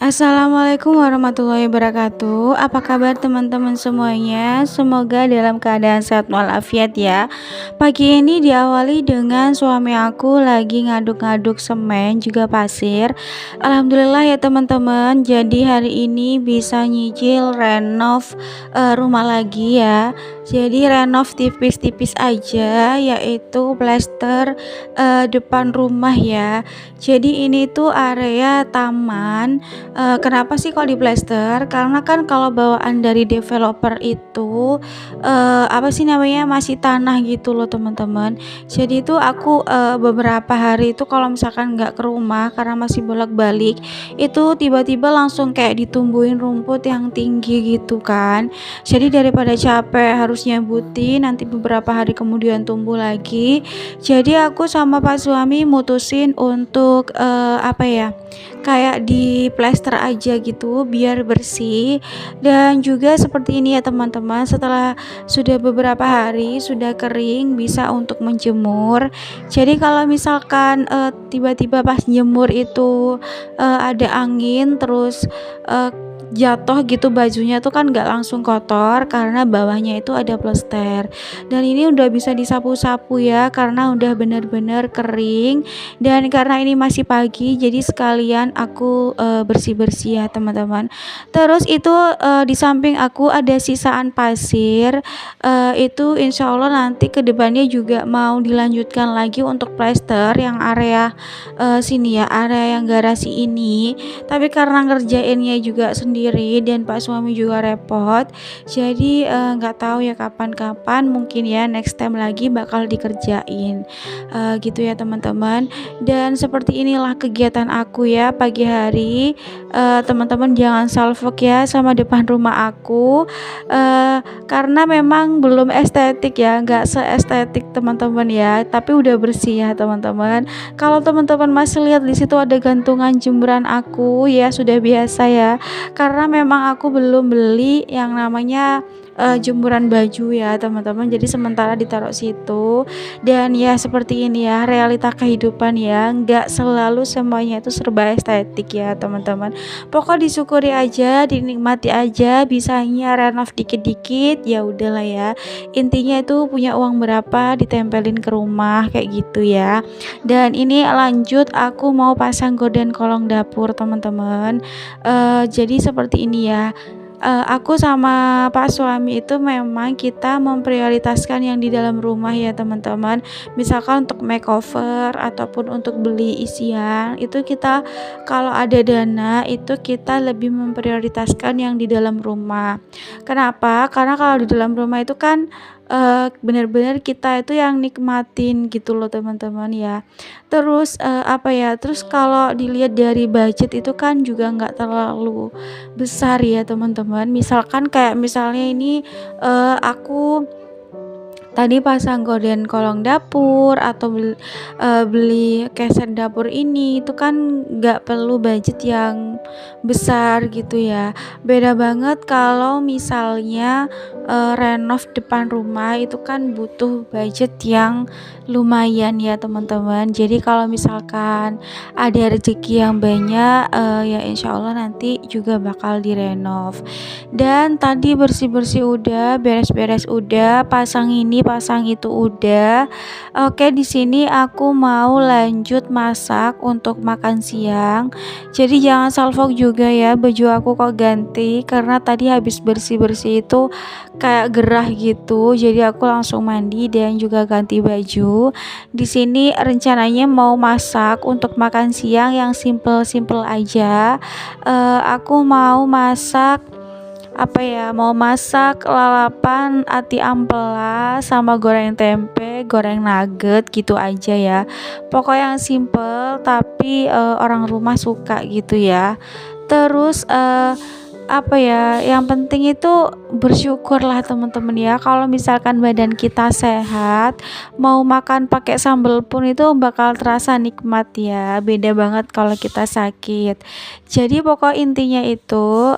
Assalamualaikum warahmatullahi wabarakatuh. Apa kabar teman-teman semuanya? Semoga dalam keadaan sehat walafiat ya. Pagi ini diawali dengan suami aku lagi ngaduk-ngaduk semen juga pasir. Alhamdulillah ya teman-teman. Jadi hari ini bisa nyicil renov rumah lagi ya. Jadi renov tipis-tipis aja, yaitu plester depan rumah ya. Jadi ini tuh area taman. Kenapa sih kalau diplester? Karena kan kalau bawaan dari developer itu apa sih namanya, masih tanah gitu loh teman-teman. Jadi itu aku beberapa hari itu kalau misalkan nggak ke rumah karena masih bolak-balik, itu tiba-tiba langsung kayak ditumbuhin rumput yang tinggi gitu kan. Jadi daripada capek harus nyambutin, nanti beberapa hari kemudian tumbuh lagi. Jadi aku sama Pak suami mutusin untuk apa ya, kayak di plester aja gitu biar bersih. Dan juga seperti ini ya teman-teman, setelah sudah beberapa hari sudah kering bisa untuk menjemur. Jadi kalau misalkan tiba-tiba pas jemur itu ada angin terus jatuh gitu bajunya tuh kan nggak langsung kotor karena bawahnya itu ada plester. Dan ini udah bisa disapu-sapu ya karena udah bener-bener kering. Dan karena ini masih pagi jadi sekalian aku bersih-bersih ya teman-teman. Terus itu di samping aku ada sisaan pasir, itu insya Allah nanti kedepannya juga mau dilanjutkan lagi untuk plester yang area sini ya, area yang garasi ini. Tapi karena ngerjainnya juga sendiri dan Pak suami juga repot, jadi nggak tahu ya kapan-kapan, mungkin ya next time lagi bakal dikerjain gitu ya teman-teman. Dan seperti inilah kegiatan aku ya pagi hari. Teman-teman jangan salfok ya sama depan rumah aku, karena memang belum estetik ya, nggak seestetik teman-teman ya, tapi udah bersih ya teman-teman. Kalau teman-teman masih lihat di situ ada gantungan jemuran aku ya, sudah biasa ya, karena memang aku belum beli yang namanya jemuran baju ya teman-teman, jadi sementara ditaruh situ. Dan ya seperti ini ya realita kehidupan ya, nggak selalu semuanya itu serba estetik ya teman-teman. Pokok disyukuri aja, dinikmati aja, bisanya renov dikit-dikit ya udahlah ya, intinya itu punya uang berapa ditempelin ke rumah kayak gitu ya. Dan ini lanjut aku mau pasang gorden kolong dapur teman-teman. Jadi seperti ini ya, aku sama Pak suami itu memang kita memprioritaskan yang di dalam rumah ya teman-teman. Misalkan untuk makeover ataupun untuk beli isian, itu kita kalau ada dana itu kita lebih memprioritaskan yang di dalam rumah. Kenapa? Karena kalau di dalam rumah itu kan benar-benar kita itu yang nikmatin gitu loh teman-teman ya. Terus apa ya, terus kalau dilihat dari budget itu kan juga nggak terlalu besar ya teman-teman. Misalkan kayak misalnya ini aku tadi pasang gorden kolong dapur atau beli keset dapur ini, itu kan nggak perlu budget yang besar gitu ya. Beda banget kalau misalnya renov depan rumah, itu kan butuh budget yang lumayan ya teman-teman. Jadi kalau misalkan ada rezeki yang banyak, ya insya Allah nanti juga bakal direnov. Dan tadi bersih-bersih udah, beres-beres udah, pasang ini pasang itu udah. Oke, di sini aku mau lanjut masak untuk makan siang. Jadi jangan salfok juga ya, baju aku kok ganti karena tadi habis bersih-bersih itu kayak gerah gitu. Jadi aku langsung mandi dan juga ganti baju. Di sini rencananya mau masak untuk makan siang yang simple-simple aja. Aku mau masak apa ya, mau masak lalapan ati ampela sama goreng tempe, goreng nugget gitu aja ya. Pokoknya yang simple tapi orang rumah suka gitu ya. Terus apa ya, yang penting itu bersyukurlah teman-teman ya. Kalau misalkan badan kita sehat, mau makan pakai sambal pun itu bakal terasa nikmat ya. Beda banget kalau kita sakit. Jadi pokok intinya itu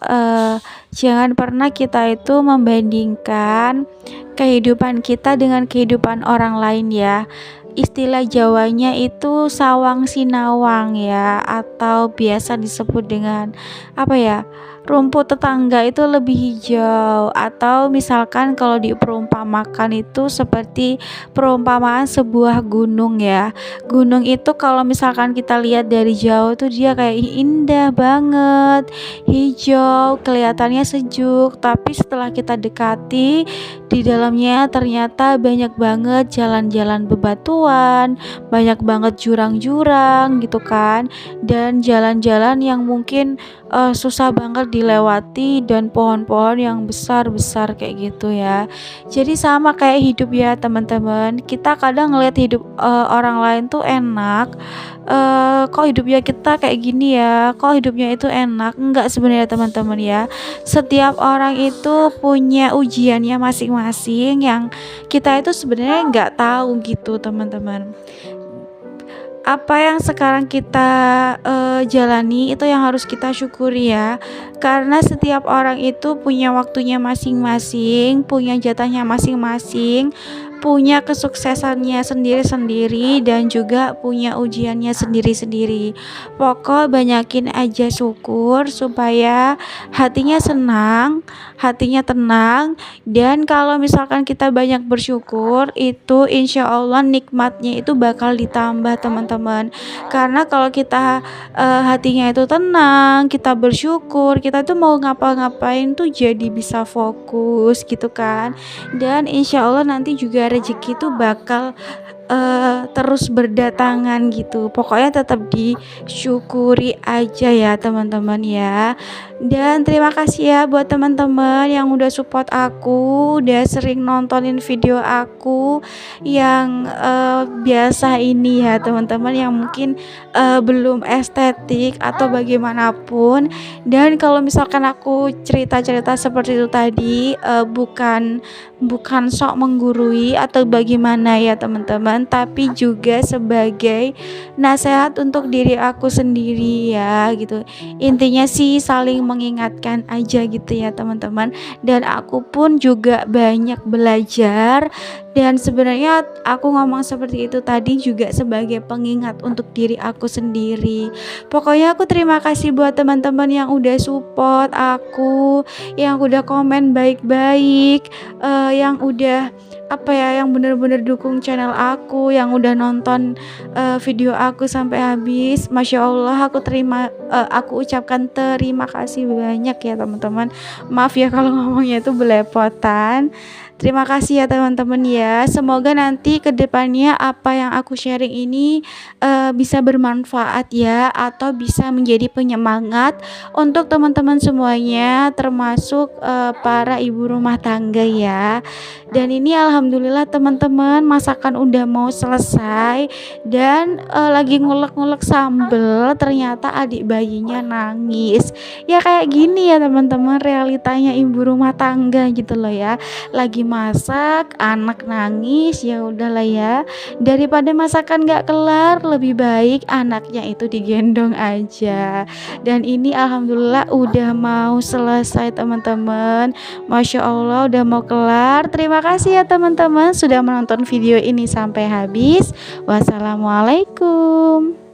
jangan pernah kita itu membandingkan kehidupan kita dengan kehidupan orang lain ya. Istilah Jawanya itu sawang sinawang ya, atau biasa disebut dengan apa ya, rumput tetangga itu lebih hijau, atau misalkan kalau diperumpamakan itu seperti perumpamaan sebuah gunung ya. Gunung itu kalau misalkan kita lihat dari jauh tuh dia kayak indah banget, hijau, kelihatannya sejuk, tapi setelah kita dekati, di dalamnya ternyata banyak banget jalan-jalan bebatuan, banyak banget jurang-jurang gitu kan, dan jalan-jalan yang mungkin susah banget dilewati, dan pohon-pohon yang besar-besar kayak gitu ya. Jadi sama kayak hidup ya teman-teman, kita kadang ngeliat hidup orang lain tuh enak, kok hidupnya kita kayak gini ya, kok hidupnya itu enak. Enggak sebenarnya teman-teman ya, setiap orang itu punya ujiannya masing-masing yang kita itu sebenarnya nggak tahu gitu teman-teman. Apa yang sekarang kita jalani itu yang harus kita syukuri ya, karena setiap orang itu punya waktunya masing-masing, punya jatahnya masing-masing, punya kesuksesannya sendiri-sendiri, dan juga punya ujiannya sendiri-sendiri. Pokok banyakin aja syukur supaya hatinya senang, hatinya tenang, dan kalau misalkan kita banyak bersyukur itu insya Allah nikmatnya itu bakal ditambah teman-teman. Karena kalau kita hatinya itu tenang, kita bersyukur, kita tuh mau ngapa-ngapain tuh jadi bisa fokus gitu kan, dan insya Allah nanti juga rezeki itu bakal terus berdatangan gitu. Pokoknya tetap disyukuri aja ya teman-teman ya. Dan terima kasih ya buat teman-teman yang udah support aku, udah sering nontonin video aku yang biasa ini ya teman-teman, yang mungkin belum estetik atau bagaimanapun. Dan kalau misalkan aku cerita-cerita seperti itu tadi, bukan sok menggurui atau bagaimana ya teman-teman, tapi juga sebagai nasihat untuk diri aku sendiri ya gitu. Intinya sih saling mengingatkan aja gitu ya teman-teman. Dan aku pun juga banyak belajar, dan sebenarnya aku ngomong seperti itu tadi juga sebagai pengingat untuk diri aku sendiri. Pokoknya aku terima kasih buat teman-teman yang udah support aku, yang udah komen baik-baik, yang udah apa ya, yang bener-bener dukung channel aku, yang udah nonton video aku sampai habis. Masya Allah, aku ucapkan terima kasih banyak ya teman-teman. Maaf ya kalau ngomongnya itu belepotan. Terima kasih ya teman-teman ya. Semoga nanti kedepannya apa yang aku sharing ini bisa bermanfaat ya, atau bisa menjadi penyemangat untuk teman-teman semuanya, termasuk para ibu rumah tangga ya. Dan ini alhamdulillah teman-teman, masakan udah mau selesai, dan lagi ngulek-ngulek sambel, ternyata adik bayinya nangis. Ya kayak gini ya teman-teman, realitanya ibu rumah tangga gitu loh ya. Lagi masak, anak nangis, ya udahlah ya, daripada masakan gak kelar, lebih baik anaknya itu digendong aja. Dan ini alhamdulillah udah mau selesai teman-teman. Masya Allah udah mau kelar. Terima kasih ya teman-teman sudah menonton video ini sampai habis. Wassalamualaikum.